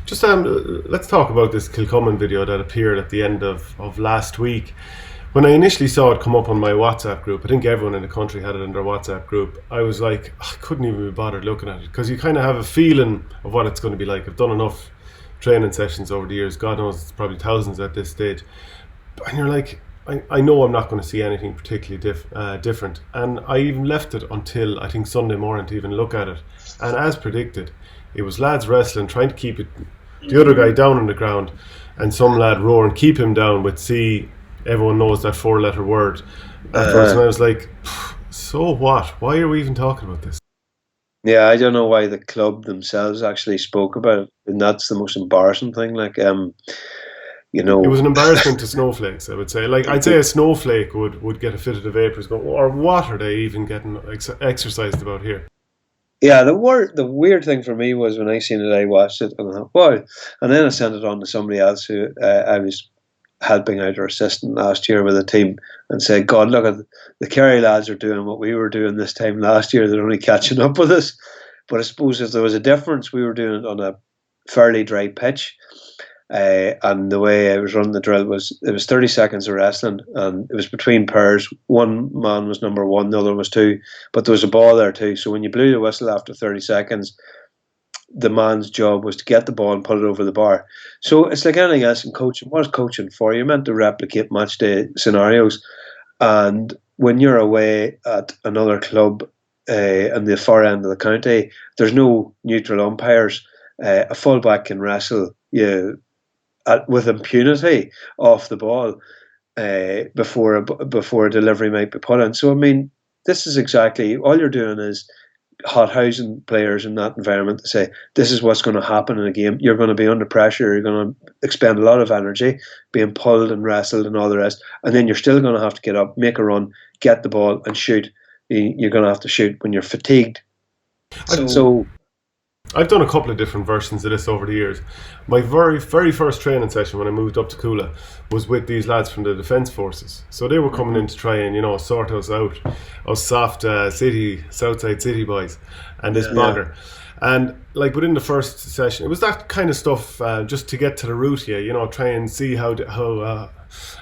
Just let's talk about this Kilcummin video that appeared at the end of last week. When I initially saw it come up on my WhatsApp group, I think everyone in the country had it in their WhatsApp group. I was like, I couldn't even be bothered looking at it because you kind of have a feeling of what it's going to be like. I've done enough training sessions over the years. God knows it's probably thousands at this stage. And you're like, I know I'm not going to see anything particularly different. And I even left it until I think Sunday morning to even look at it. And as predicted, it was lads wrestling, trying to keep the other guy down on the ground, and some lad roaring, keep him down with C. Everyone knows that 4-letter word. Afterwards, and I was like, so what? Why are we even talking about this? Yeah, I don't know why the club themselves actually spoke about it, and that's the most embarrassing thing. It was an embarrassment to snowflakes, I would say. Like, I'd say a snowflake would get a fit of the vapours going, or what are they even getting exercised about here? Yeah, the weird thing for me was when I seen it, I watched it and I thought, wow. And then I sent it on to somebody else who I was helping out or assisting last year with a team, and said, God, look at the Kerry lads are doing what we were doing this time last year. They're only catching up with us. But I suppose if there was a difference, we were doing it on a fairly dry pitch. And the way I was running the drill was, it was 30 seconds of wrestling, and it was between pairs. One man was number one, the other was two, but there was a ball there too. So when you blew the whistle after 30 seconds, the man's job was to get the ball and put it over the bar. So it's like anything else in coaching. What is coaching for? You're meant to replicate match day scenarios. And when you're away at another club in the far end of the county, there's no neutral umpires. A fullback can wrestle you with impunity off the ball before a delivery might be put in. So, I mean, this is exactly, all you're doing is hot-housing players in that environment to say, this is what's going to happen in a game. You're going to be under pressure. You're going to expend a lot of energy being pulled and wrestled and all the rest. And then you're still going to have to get up, make a run, get the ball and shoot. You're going to have to shoot when you're fatigued. So I've done a couple of different versions of this over the years. My very, very first training session when I moved up to Coola was with these lads from the Defence Forces. So they were coming in to try and, sort us out, us soft Southside City boys, and this bogger. And like within the first session, it was that kind of stuff just to get to the root here, try and see how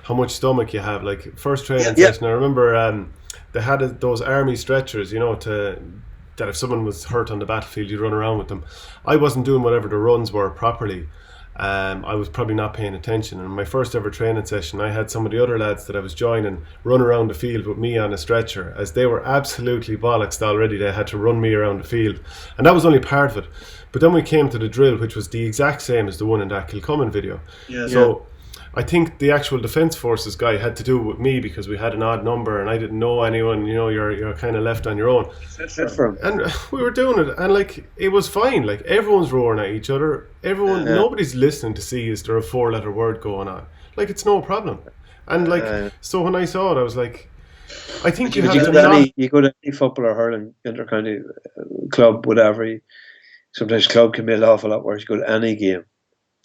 much stomach you have. Like first training session, I remember they had those army stretchers, that if someone was hurt on the battlefield, you'd run around with them. I wasn't doing whatever the runs were properly. I was probably not paying attention. And in my first ever training session, I had some of the other lads that I was joining run around the field with me on a stretcher, as they were absolutely bollocksed already. They had to run me around the field. And that was only part of it. But then we came to the drill, which was the exact same as the one in that Kilcummin video. So I think the actual Defence Forces guy had to do it with me because we had an odd number and I didn't know anyone. You're kind of left on your own. And we were doing it, and like it was fine. Like everyone's roaring at each other. Nobody's listening to see is there a 4-letter word going on. Like it's no problem. And so when I saw it, I was like, I think you go to any football or hurling inter-county club, whatever. Sometimes club can be an awful lot worse. You go to any game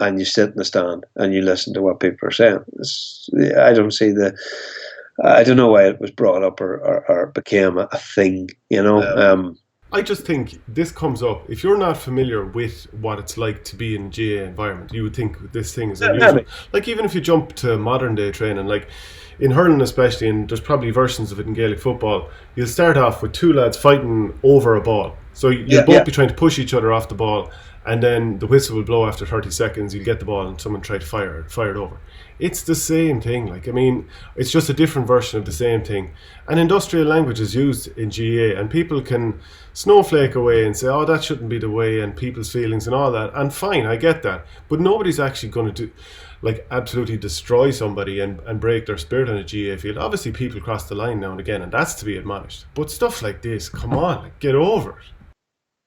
and you sit in the stand and you listen to what people are saying. I don't know why it was brought up or became a thing, I just think this comes up. If you're not familiar with what it's like to be in a GA environment, you would think this thing is unusual. Like even if you jump to modern day training, like in hurling especially, and there's probably versions of it in Gaelic football, you'll start off with two lads fighting over a ball. So you'll both be trying to push each other off the ball, and then the whistle will blow after 30 seconds. You'll get the ball and someone try to fire it over. It's the same thing. Like, I mean, it's just a different version of the same thing. And industrial language is used in GA, and people can snowflake away and say, oh, that shouldn't be the way, and people's feelings and all that. And fine, I get that. But nobody's actually going to absolutely destroy somebody and break their spirit on a GA field. Obviously, people cross the line now and again, and that's to be admonished. But stuff like this, come on, get over it.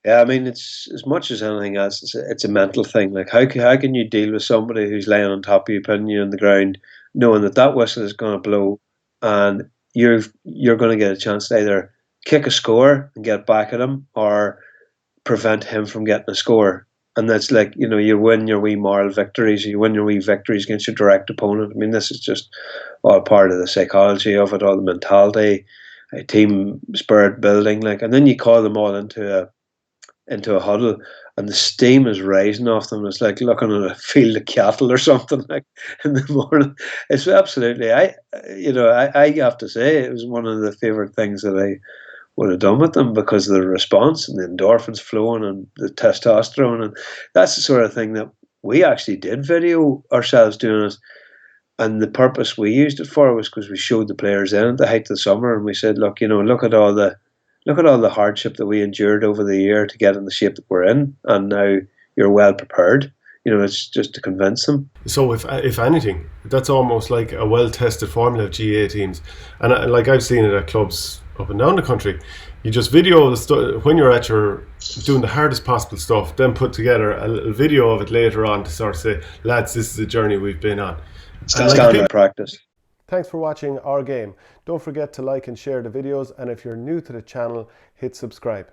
Yeah, I mean, it's as much as anything else, it's a mental thing. Like, how can you deal with somebody who's laying on top of you, putting you on the ground, knowing that whistle is going to blow, and you're going to get a chance to either kick a score and get back at him, or prevent him from getting a score. And that's like, you win your wee moral victories, you win your wee victories against your direct opponent. I mean, this is just all part of the psychology of it, all the mentality, team spirit building, and then you call them all into into a huddle, and the steam is rising off them. It's like looking at a field of cattle or something like in the morning. It's absolutely, I have to say, it was one of the favorite things that I would have done with them, because of the response and the endorphins flowing and the testosterone, and that's the sort of thing that we actually did video ourselves doing it. And the purpose we used it for was because we showed the players in at the height of the summer, and we said, look, look at all the hardship that we endured over the year to get in the shape that we're in, and now you're well prepared. It's just to convince them. So if anything, that's almost like a well-tested formula of GA teams, and I've seen it at clubs up and down the country. You just video the stuff when you're at your doing the hardest possible stuff, then put together a little video of it later on to sort of say, lads, this is the journey we've been on. Standard practice. Thanks for watching our game. Don't forget to like and share the videos, and if you're new to the channel, hit subscribe.